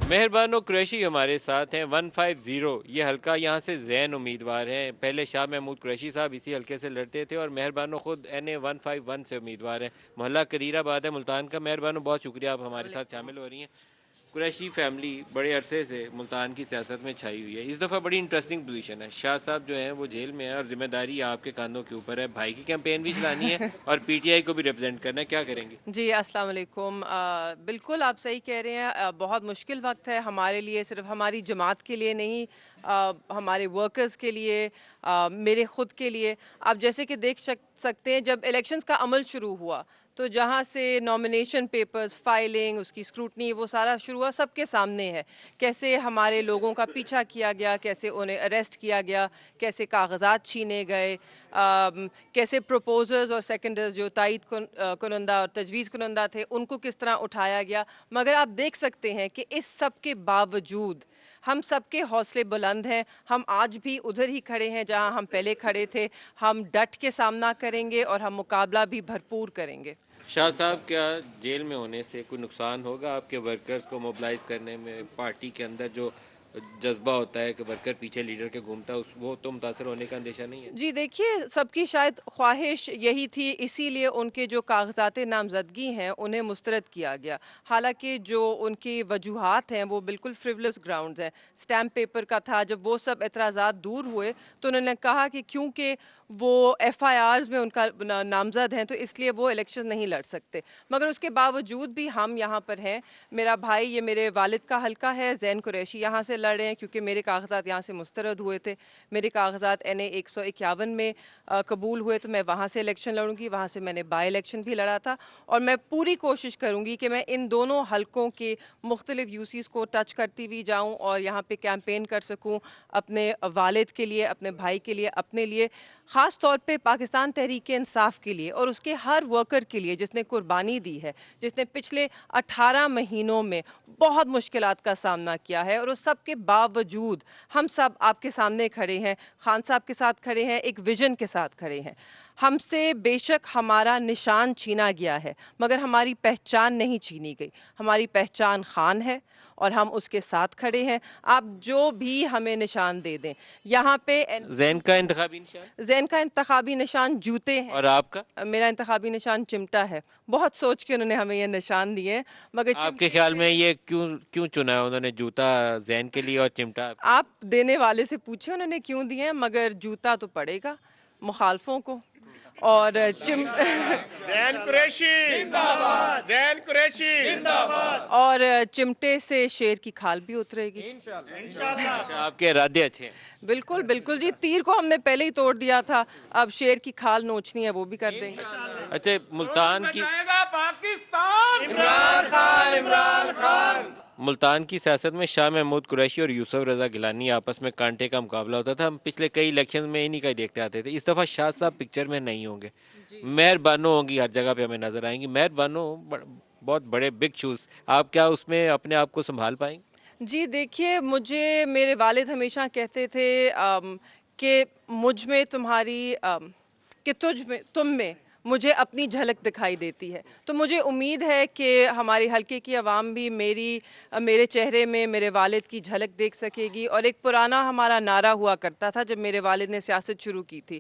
مہربانو قریشی ہمارے ساتھ ہیں 150 یہ حلقہ، یہاں سے زین امیدوار ہیں. پہلے شاہ محمود قریشی صاحب اسی حلقے سے لڑتے تھے اور مہربانو خود NA 151 سے امیدوار ہیں. محلہ قدیر آباد ہے ملتان کا. مہربانو بہت شکریہ آپ ہمارے ساتھ شامل ہو رہی ہیں. قریشی فیملی بڑے عرصے سے ملتان کی سیاست میں چھائی ہوئی ہے. اس دفعہ بڑی انٹرسٹنگ پوزیشن ہے. شاہ صاحب جو ہیں وہ جیل میں ہیں اور ذمہ داری آپ کے کاندھوں کے اوپر ہے. بھائی کی کیمپین بھی چلانی ہے اور PTI کو بھی ریپرزینٹ کرنا ہے. کیا کریں گے؟ جی السلام علیکم. بالکل آپ صحیح کہہ رہے ہیں. بہت مشکل وقت ہے ہمارے لیے، صرف ہماری جماعت کے لیے نہیں، ہمارے ورکرز کے لیے، میرے خود کے لیے. آپ جیسے کہ دیکھ سکتے ہیں جب الیکشنز کا عمل شروع ہوا تو جہاں سے نامینیشن پیپرز، فائلنگ، اس کی اسکروٹنی، وہ سارا شروع ہوا سب کے سامنے ہے. کیسے ہمارے لوگوں کا پیچھا کیا گیا، کیسے انہیں اریسٹ کیا گیا، کیسے کاغذات چھینے گئے، کیسے پروپوزرز اور سیکنڈرز جو تائید کنندہ اور تجویز کنندہ تھے ان کو کس طرح اٹھایا گیا. مگر آپ دیکھ سکتے ہیں کہ اس سب کے باوجود ہم سب کے حوصلے بلند ہیں. ہم آج بھی ادھر ہی کھڑے ہیں جہاں ہم پہلے کھڑے تھے. ہم ڈٹ کے سامنا کریں گے اور ہم مقابلہ بھی بھرپور کریں گے. شاہ صاحب کیا جیل میں ہونے سے کوئی نقصان ہوگا آپ کے ورکرز کو موبلائز کرنے میں؟ پارٹی کے اندر جو جذبہ ہوتا ہے کہ ورکر پیچھے لیڈر کے گھومتا ہے، وہ تو متاثر ہونے کا اندیشہ نہیں ہے؟ جی دیکھیے، سب کی شاید خواہش یہی تھی، اسی لیے ان کے جو کاغذات نامزدگی ہیں انہیں مسترد کیا گیا. حالانکہ جو ان کی وجوہات ہیں وہ بالکل فریولس گراؤنڈز ہیں. سٹیمپ پیپر کا تھا. جب وہ سب اعتراضات دور ہوئے تو انہوں نے کہا کہ کیونکہ وہ FIRs میں ان کا نامزد ہیں تو اس لیے وہ الیکشن نہیں لڑ سکتے. مگر اس کے باوجود بھی ہم یہاں پر ہیں. میرا بھائی، یہ میرے والد کا حلقہ ہے، زین قریشی یہاں سے لڑ رہے ہیں کیونکہ میرے کاغذات یہاں سے مسترد ہوئے تھے. میرے کاغذات NA 151 میں قبول ہوئے تو میں وہاں سے الیکشن لڑوں گی. وہاں سے میں نے بائی الیکشن بھی لڑا تھا اور میں پوری کوشش کروں گی کہ میں ان دونوں حلقوں کے مختلف UCs کو ٹچ کرتی ہوئی جاؤں اور یہاں پہ کیمپین کر سکوں اپنے والد کے لیے، اپنے بھائی کے لیے، اپنے لیے، خاص طور پہ پاکستان تحریک انصاف کے لیے اور اس کے ہر ورکر کے لیے جس نے قربانی دی ہے، جس نے پچھلے 18 مہینوں میں بہت مشکلات کا سامنا کیا ہے. اور اس سب کے باوجود ہم سب آپ کے سامنے کھڑے ہیں، خان صاحب کے ساتھ کھڑے ہیں، ایک ویژن کے ساتھ کھڑے ہیں. ہم سے بے شک ہمارا نشان چھینا گیا ہے مگر ہماری پہچان نہیں چھینی گئی. ہماری پہچان خان ہے اور ہم اس کے ساتھ کھڑے ہیں. آپ جو بھی ہمیں نشان دے دیں. یہاں پہ زین کا انتخابی نشان؟ زین کا انتخابی نشان جوتے ہیں. اور آپ کا؟ میرا انتخابی نشان چمٹا ہے. بہت سوچ کے انہوں نے ہمیں یہ نشان دیے ہیں مگر آپ کے خیال میں یہ کیوں چنا ہے انہوں نے جوتا زین کے لیے اور چمٹا؟ آپ دینے والے سے پوچھیں انہوں نے کیوں دیے ہیں. مگر جوتا تو پڑے گا مخالفوں کو. اور زین قریشی زندہ باد، زین قریشی زندہ باد. اور چمٹے سے شیر کی کھال بھی اترے گی اچھا، آپ کے ارادے اچھے ہیں. بالکل بالکل جی. تیر کو ہم نے پہلے ہی توڑ دیا تھا، اب شیر کی کھال نوچنی ہے وہ بھی کر دیں گے. اچھا، ملتان کی پاکستان، عمران خان، عمران خان. ملتان کی سیاست میں شاہ محمود قریشی اور یوسف رضا گیلانی آپس میں کانٹے کا مقابلہ ہوتا تھا. ہم پچھلے کئی الیکشن میں انہی کا ہی دیکھتے آتے تھے. اس دفعہ شاہ صاحب پکچر میں نہیں ہوں گے. مہر بانو ہوں گی، ہر جگہ پہ ہمیں نظر آئیں گی. مہر بانو بہت بڑے بگ شوز. آپ کیا اس میں اپنے آپ کو سنبھال پائیں گے؟ جی دیکھیے، مجھے میرے والد ہمیشہ کہتے تھے کہ مجھ میں تمہاری کہ تم میں مجھے اپنی جھلک دکھائی دیتی ہے. تو مجھے امید ہے کہ ہماری حلقے کی عوام بھی میرے چہرے میں میرے والد کی جھلک دیکھ سکے گی. اور ایک پرانا ہمارا نعرہ ہوا کرتا تھا جب میرے والد نے سیاست شروع کی تھی،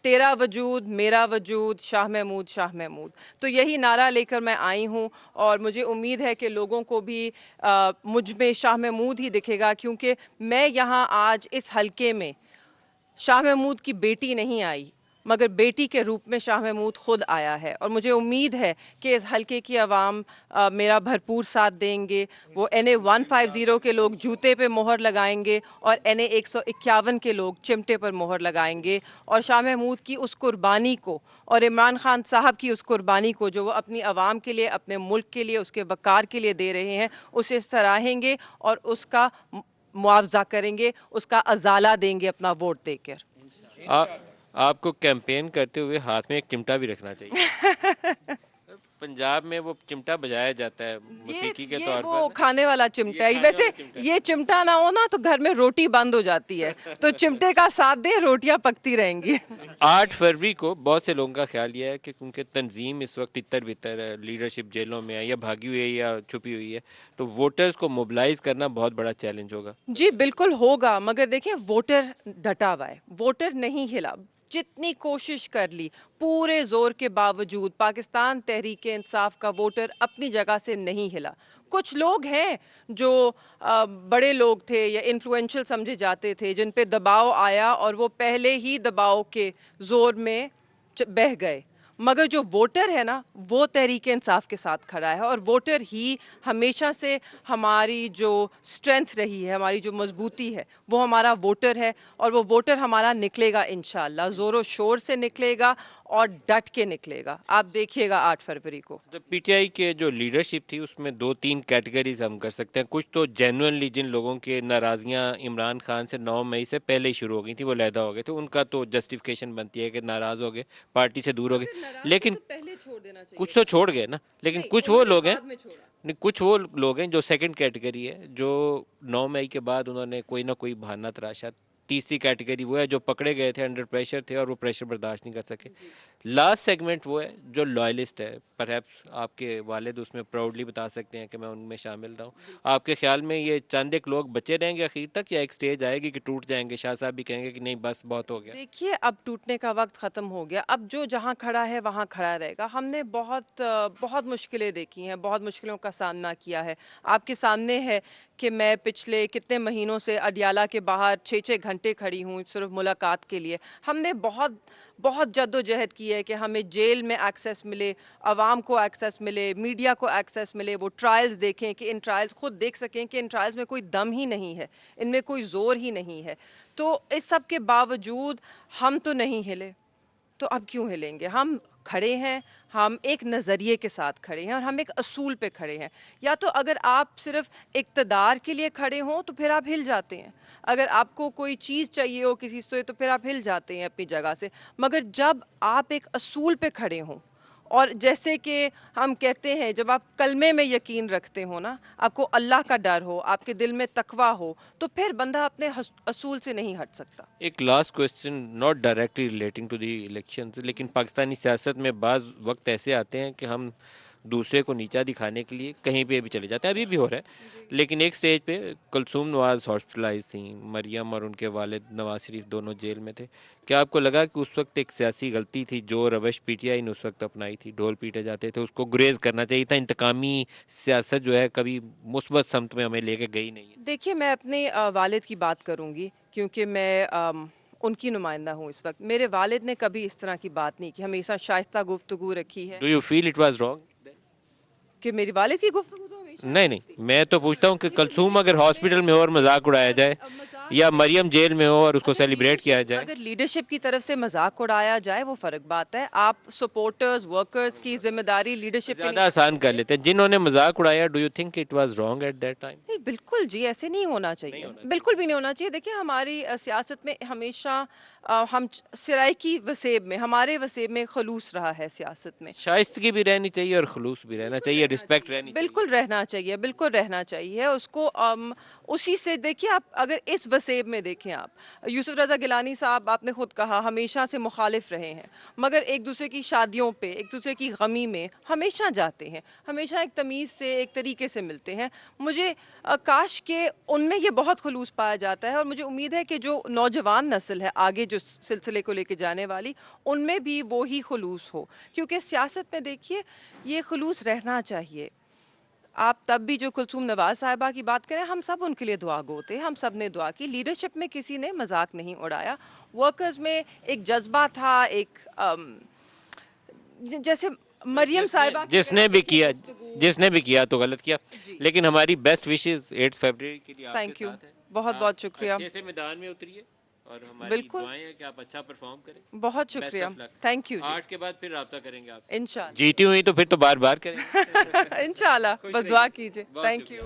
تیرا وجود میرا وجود، شاہ محمود شاہ محمود. تو یہی نعرہ لے کر میں آئی ہوں اور مجھے امید ہے کہ لوگوں کو بھی مجھ میں شاہ محمود ہی دکھے گا کیونکہ میں یہاں آج اس حلقے میں شاہ محمود کی بیٹی نہیں آئی مگر بیٹی کے روپ میں شاہ محمود خود آیا ہے. اور مجھے امید ہے کہ اس حلقے کی عوام میرا بھرپور ساتھ دیں گے. وہ NA 150 کے لوگ جوتے پہ مہر لگائیں گے اور NA 151 کے لوگ چمٹے پر مہر لگائیں گے. اور شاہ محمود کی اس قربانی کو اور عمران خان صاحب کی اس قربانی کو جو وہ اپنی عوام کے لیے، اپنے ملک کے لیے، اس کے وقار کے لیے دے رہے ہیں، اسے سراہیں گے اور اس کا معاوضہ کریں گے، اس کا ازالہ دیں گے اپنا ووٹ دے کر. آپ کو کیمپین کرتے ہوئے ہاتھ میں ایک چمٹا بھی رکھنا چاہیے. पंजाब में वो चिमटा बजाया जाता है मौसीकी के तौर वो पर। खाने वाला चिमटा है खाने वैसे। वाला चिमटा है। ये चिमटा ना हो ना तो घर में रोटी बंद हो जाती है, तो चिमटे का साथ दे, रोटियां पकती रहेंगी। 8 फरवरी को बहुत से लोगों का ख्याल ये है कि क्योंकि तंजीम इस वक्त तितर बितर है, लीडरशिप जेलों में है या भागी हुई है या छुपी हुई है, तो वोटर्स को मोबिलाइज करना बहुत बड़ा चैलेंज होगा। जी बिल्कुल होगा, मगर देखिए वोटर डटा हुआ है, वोटर नहीं हिला। जितनी कोशिश कर ली, पूरे जोर के बावजूद पाकिस्तान तहरीक इंसाफ का वोटर अपनी जगह से नहीं हिला। कुछ लोग हैं जो बड़े लोग थे या इन्फ्लुएंशियल समझे जाते थे, जिन पे दबाव आया और वो पहले ही दबाव के जोर में बह गए। मगर जो वोटर है ना, वो तहरीक इंसाफ के साथ खड़ा है, और वोटर ही हमेशा से हमारी जो स्ट्रेंथ रही है, हमारी जो मजबूती है, वो हमारा वोटर है। और वो वोटर हमारा निकलेगा इंशाअल्लाह, ज़ोरों शोर से निकलेगा और डट के निकलेगा। आप देखिएगा 8 फरवरी को। तो पीटीआई के जो लीडरशिप थी उसमें 2-3 कैटेगरीज हम कर सकते हैं। कुछ तो जेन्युइनली जिन लोगों के नाराज़गियाँ इमरान खान से 9 मई से पहले ही शुरू हो गई थी, वो लैदा हो गए थे, उनका तो जस्टिफिकेशन बनती है कि नाराज़ हो गए, पार्टी से दूर हो गए। लेकिन पहले छोड़ देना चाहिए, कुछ तो छोड़ गए ना, लेकिन कुछ वो लोग हैं, नहीं कुछ वो लोग हैं जो सेकंड कैटेगरी है, जो 9 मई के बाद उन्होंने कोई ना कोई बहाना तराशा। तीसरी कैटेगरी वो है जो पकड़े गए थे, अंडर प्रेशर थे और वो प्रेशर बर्दाश्त नहीं कर सके। लास्ट सेगमेंट वो है जो लॉयलिस्ट है। परहैप्स आपके वालिद उसमें प्राउडली बता सकते हैं कि मैं उनमें शामिल रहा हूँ। आपके ख्याल में ये चंद एक लोग बचे रहेंगे आखिर तक, या एक स्टेज आएगी कि टूट जाएंगे, शाह साहब भी कहेंगे कि नहीं बस बहुत हो गया? देखिए अब टूटने का वक्त ख़त्म हो गया, अब जो जहाँ खड़ा है वहाँ खड़ा रहेगा। हमने बहुत मुश्किलें देखी हैं, बहुत मुश्किलों का सामना किया है। आपके सामने है कि मैं पिछले कितने महीनों से अडियाला के बाहर 6-6 घंटे खड़ी हूँ सिर्फ मुलाकात के लिए। हमने बहुत जद्दोजहद की है कि हमें जेल में एक्सेस मिले, आवाम को एक्सेस मिले, मीडिया को एक्सेस मिले, वो ट्रायल्स देखें कि इन ट्रायल्स खुद देख सकें कि इन ट्रायल्स में कोई दम ही नहीं है, इनमें कोई ज़ोर ही नहीं है। तो इस सब के बावजूद हम तो नहीं हिले, तो अब क्यों हिलेंगे? हम खड़े हैं, हम एक नज़रिए के साथ खड़े हैं और हम एक असूल पे खड़े हैं। या तो अगर आप सिर्फ इक़्तिदार के लिए खड़े हों तो फिर आप हिल जाते हैं, अगर आपको कोई चीज़ चाहिए हो किसी से तो फिर आप हिल जाते हैं अपनी जगह से। मगर जब आप एक असूल पे खड़े हों, और जैसे कि हम कहते हैं जब आप कलमे में यकीन रखते हो ना, आपको अल्लाह का डर हो, आपके दिल में तकवा हो, तो फिर बंदा अपने असूल से नहीं हट सकता। एक last question, not directly relating to the elections, लेकिन पाकिस्तानी सियासत में बाज़ वक्त ऐसे आते हैं कि हम दूसरे को नीचा दिखाने के लिए कहीं पे भी चले जाते हैं, अभी भी हो रहा है। लेकिन एक स्टेज पे कुलसूम नवाज़ हॉस्पिटलाइज थी, मरियम और उनके वालिद नवाज शरीफ दोनों जेल में थे। क्या आपको लगा कि उस वक्त एक सियासी गलती थी जो रवश पीटीआई ने उस वक्त अपनाई थी, ढोल पीटे जाते थे, उसको गुरेज करना चाहिए था? इंतकामी सियासत जो है कभी मुस्बत समत में हमें लेके गई नहीं है। देखिए मैं अपने वालिद की बात करूंगी क्योंकि मैं उनकी नुमाइंदा हूँ इस वक्त। मेरे वालिद ने कभी इस तरह की बात नहीं की, हमेशा शाइस्ता गुफ्तगू रखी है। Do you feel it was wrong? कि मेरी वालिद की गुफ्तगू तो हमेशा नहीं, मैं तो पूछता हूँ कि कुलसूम अगर हॉस्पिटल में हो और मजाक उड़ाया जाए, या मरियम जेल में हो और उसको सेलिब्रेट किया जाए। अगर लीडरशिप की तरफ से मजाक उड़ाया जाए वो फर्क बात है। आप सपोर्टर्स वर्कर्स की जिम्मेदारी लीडरशिप पे ज्यादा आसान कर लेते हैं। जिन्होंने मजाक उड़ाया, do you think it was wrong at that time? नहीं, बिल्कुल जी ऐसे नहीं होना चाहिए, बिल्कुल भी नहीं होना चाहिए। देखिए हमारी सियासत में हमेशा हम सराइकी वसेब में, हमारे वसेब में खलूस रहा है सियासत में। शाइस्तगी भी रहनी चाहिए और खलूस भी रहना चाहिए, रिस्पेक्ट रहनी चाहिए। बिल्कुल रहना चाहिए, बिल्कुल रहना चाहिए उसको। उसी से देखिए, आप अगर इस वसेब में देखें, आप यूसुफ रज़ा गिलानी साहब, आपने खुद कहा हमेशा से मुखालिफ रहे हैं, मगर एक दूसरे की शादियों पे, एक दूसरे की गमी में हमेशा जाते हैं, हमेशा एक तमीज़ से, एक तरीके से मिलते हैं। मुझे काश के उनमें ये बहुत खलूस पाया जाता है, और मुझे उम्मीद है कि जो नौजवान नस्ल है आगे जो सिलसिले को लेके जाने वाली, उनमें भी वो ही खलूस हो, क्योंकि सियासत में देखिए ये खलूस रहना चाहिए। आप तब भी जो कुलसूम नवाज साहिबा की बात करें, हम सब उनके लिए दुआ गो थे, हम सब ने दुआ की। लीडरशिप में किसी ने मजाक नहीं उड़ाया, वर्कर्स में एक जज्बा था, एक जैसे मरियम साहिबा जिसने भी किया तो गलत किया, लेकिन हमारी बेस्ट विशेस 8 फरवरी के लिए आपके थैंक यू, साथ है। बहुत बहुत शुक्रिया। अच्छे से मैदान में उतरिए और हमारी बिल्कुल। दुआएं हैं कि आप अच्छा परफॉर्म करें। बहुत शुक्रिया, थैंक यू। 8 के बाद फिर राब्ता करेंगे आपसे। इंशाल्लाह जीती हुई तो फिर तो बार बार करेंगे। इंशाल्लाह, बस दुआ कीजिए। Thank you.